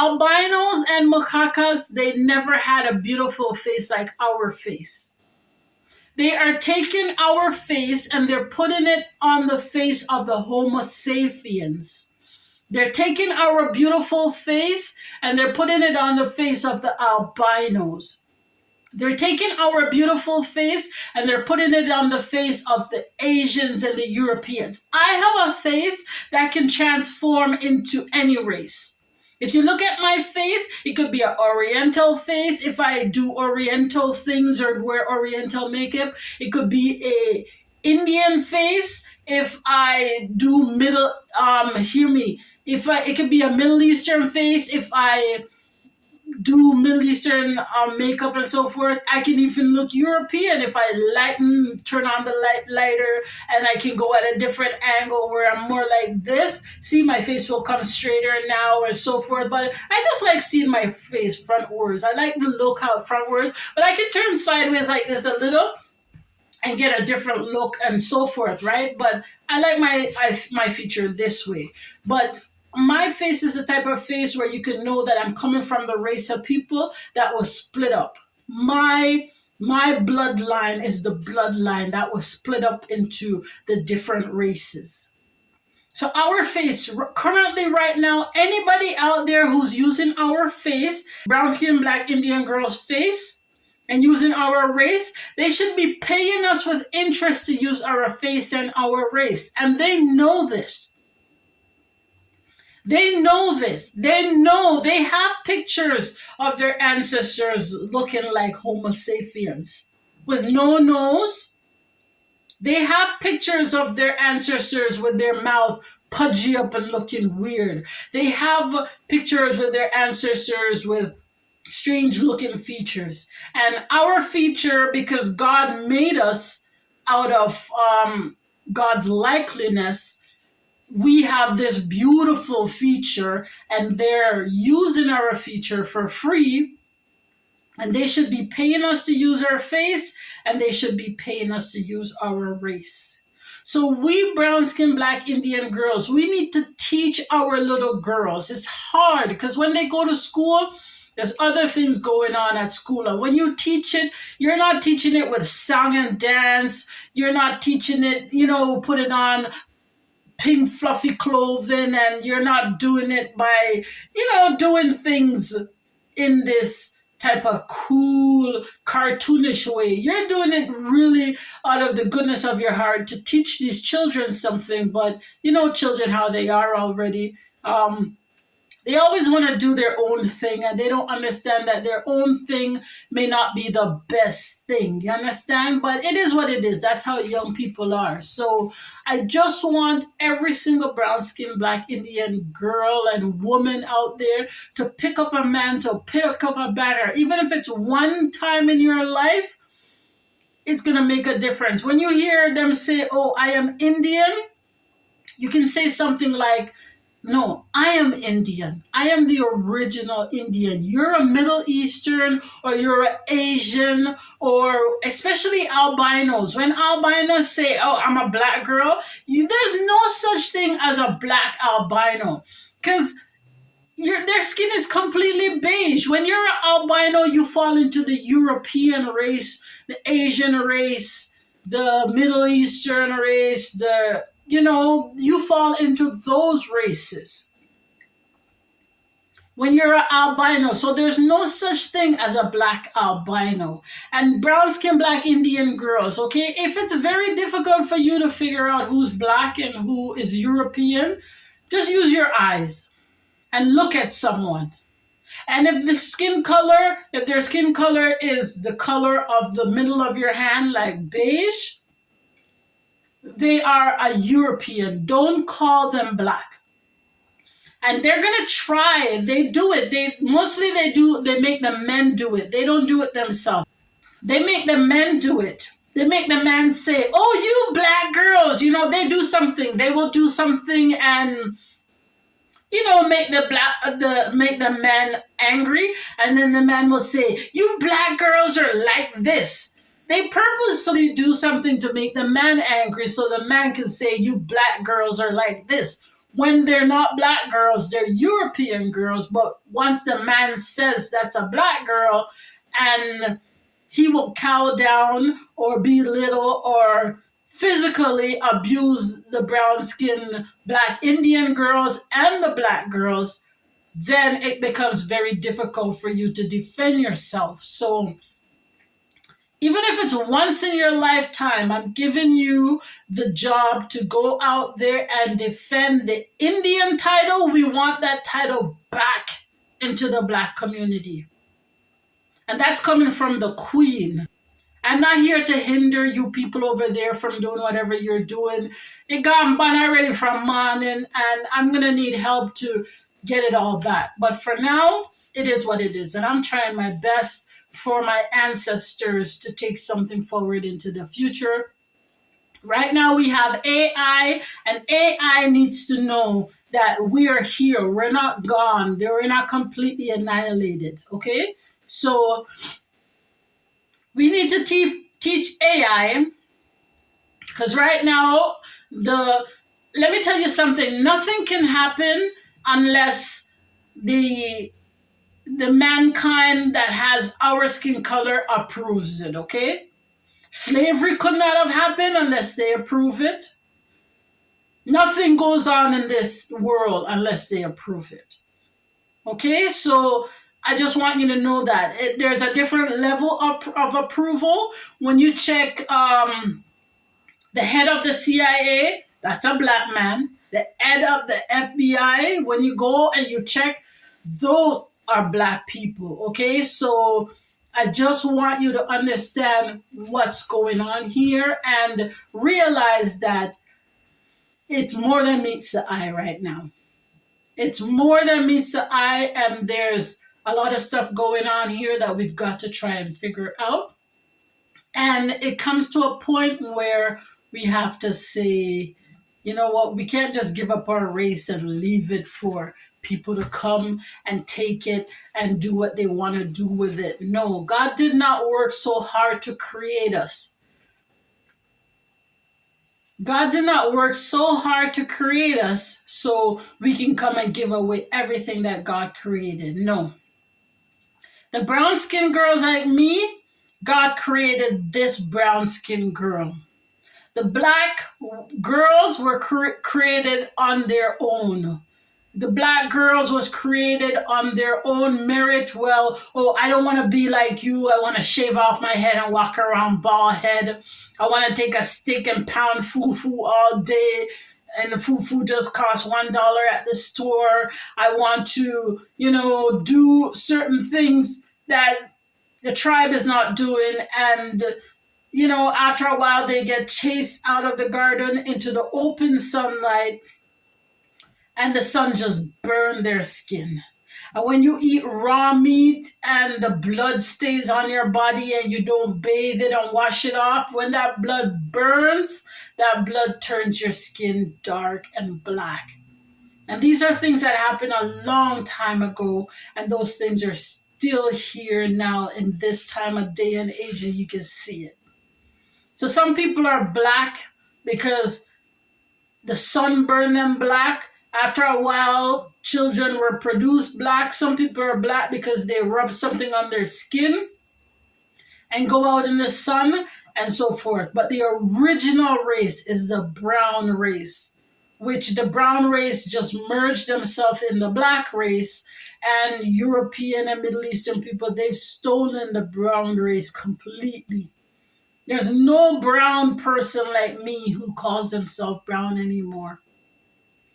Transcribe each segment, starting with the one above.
albinos and macacas, they never had a beautiful face like our face. They are taking our face and they're putting it on the face of the Homo sapiens. They're taking our beautiful face and they're putting it on the face of the albinos. They're taking our beautiful face and they're putting it on the face of the Asians and the Europeans. I have a face that can transform into any race. If you look at my face, it could be an Oriental face if I do Oriental things or wear Oriental makeup. It could be a Indian face if I do it could be a Middle Eastern face if I do Middle Eastern makeup and so forth. I can even look European if I turn on the light lighter, and I can go at a different angle where I'm more like this. See, my face will come straighter now and so forth. But I just like seeing my face frontwards. I like the look out frontwards, but I can turn sideways like this a little and get a different look and so forth, right? But I like my feature this way. But my face is the type of face where you can know that I'm coming from the race of people that was split up. My bloodline is the bloodline that was split up into the different races. So our face, currently right now, anybody out there who's using our face, brown skin, black Indian girl's face, and using our race, they should be paying us with interest to use our face and our race. And they know this. They know this. They know. They have pictures of their ancestors looking like Homo sapiens with no nose. They have pictures of their ancestors with their mouth pudgy up and looking weird. They have pictures with their ancestors with strange looking features. And our feature, because God made us out of God's likeness, we have this beautiful feature, and they're using our feature for free, and they should be paying us to use our face, and they should be paying us to use our race. So we brown skin black Indian girls, we need to teach our little girls. It's hard because when they go to school, there's other things going on at school. And when you teach it, you're not teaching it with song and dance. You're not teaching it, put it on pink fluffy clothing, and you're not doing it by, doing things in this type of cool, cartoonish way. You're doing it really out of the goodness of your heart to teach these children something, but children, how they are already. They always want to do their own thing, and they don't understand that their own thing may not be the best thing. You understand? But it is what it is. That's how young people are. So I just want every single brown skin black Indian girl and woman out there to pick up a mantle, pick up a banner. Even if it's one time in your life, it's going to make a difference. When you hear them say, "Oh, I am Indian," you can say something like, "No, I am Indian. I am the original Indian. You're a Middle Eastern, or you're an Asian, or especially albinos. When albinos say, 'Oh, I'm a black girl,' there's no such thing as a black albino, because their skin is completely beige. When you're an albino, you fall into the European race, the Asian race, the Middle Eastern race, you fall into those races when you're an albino. So there's no such thing as a black albino. And brown skin black Indian girls, okay? If it's very difficult for you to figure out who's black and who is European, just use your eyes and look at someone. And if their skin color is the color of the middle of your hand, like beige, they are a European. Don't call them black. And they're going to try. They do it. They make the men do it. They don't do it themselves. They make the men do it. They make the men say, "Oh, you black girls," they do something. They will do something and make the man angry, and then the man will say, "You black girls are like this." They purposely do something to make the man angry so the man can say, "You black girls are like this." When they're not black girls, they're European girls. But once the man says that's a black girl, and he will cow down or belittle or physically abuse the brown skinned black Indian girls and the black girls, then it becomes very difficult for you to defend yourself. So even if it's once in your lifetime, I'm giving you the job to go out there and defend the Indian title. We want that title back into the black community. And that's coming from the queen. I'm not here to hinder you people over there from doing whatever you're doing. It got ban already from morning, and I'm going to need help to get it all back. But for now, it is what it is. And I'm trying my best for my ancestors to take something forward into the future. Right now, we have AI, and AI needs to know that we are here. We're not gone. We're not completely annihilated. Okay? So we need to teach AI, because right now, let me tell you something. Nothing can happen unless the mankind that has our skin color approves it. Okay, slavery could not have happened unless they approve it. Nothing goes on in this world unless they approve it. Okay, so I just want you to know that there's a different level of approval. When you check the head of the CIA, that's a black man. The head of the FBI, when you go and you check, those are black people. Okay, so I just want you to understand what's going on here and realize that it's more than meets the eye right now. It's more than meets the eye, and there's a lot of stuff going on here that we've got to try and figure out. And it comes to a point where we have to say, you know what, we can't just give up our race and leave it for people to come and take it and do what they want to do with it. No, God did not work so hard to create us. God did not work so hard to create us so we can come and give away everything that God created. No. The brown skinned girls like me, God created this brown skinned girl. The black girls were created on their own. The black girls was created on their own merit. Well, oh, I don't want to be like you. I want to shave off my head and walk around bald head. I want to take a stick and pound fufu all day, and the fufu just costs $1 at the store. I want to, do certain things that the tribe is not doing, and after a while they get chased out of the garden into the open sunlight, and the sun just burned their skin. And when you eat raw meat and the blood stays on your body and you don't bathe it and wash it off, when that blood burns, that blood turns your skin dark and black. And these are things that happened a long time ago, and those things are still here now in this time of day and age, and you can see it. So some people are black because the sun burned them black. After a while, children were produced black. Some people are black because they rub something on their skin and go out in the sun and so forth. But the original race is the brown race, which the brown race just merged themselves in the black race. And European and Middle Eastern people, they've stolen the brown race completely. There's no brown person like me who calls themselves brown anymore.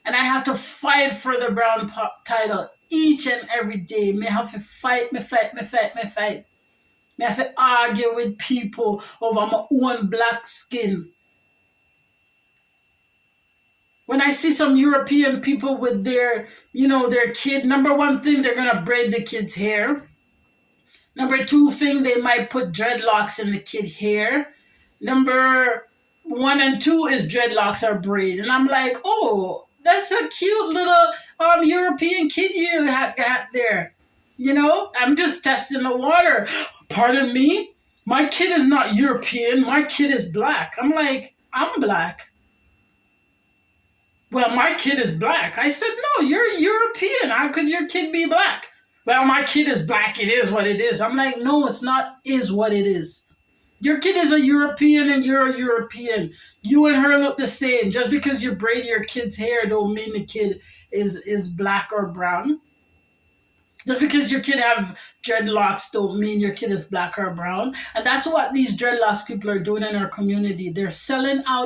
And I have to fight for the brown title each and every day. Me have to fight, me fight. Me have to argue with people over my own black skin. When I see some European people with their kid, number one thing, they're going to braid the kid's hair. Number two thing, they might put dreadlocks in the kid's hair. Number 1 and 2 is dreadlocks are braid. And I'm like, oh, that's a cute little European kid you got there. I'm just testing the water. Pardon me? My kid is not European. My kid is black. I'm like, I'm black. Well, my kid is black. I said, no, you're European. How could your kid be black? Well, my kid is black. It is what it is. I'm like, no, it's not is what it is. Your kid is a European and you're a European. You and her look the same. Just because you braid your kid's hair don't mean the kid is black or brown. Just because your kid have dreadlocks don't mean your kid is black or brown. And that's what these dreadlocks people are doing in our community. They're selling out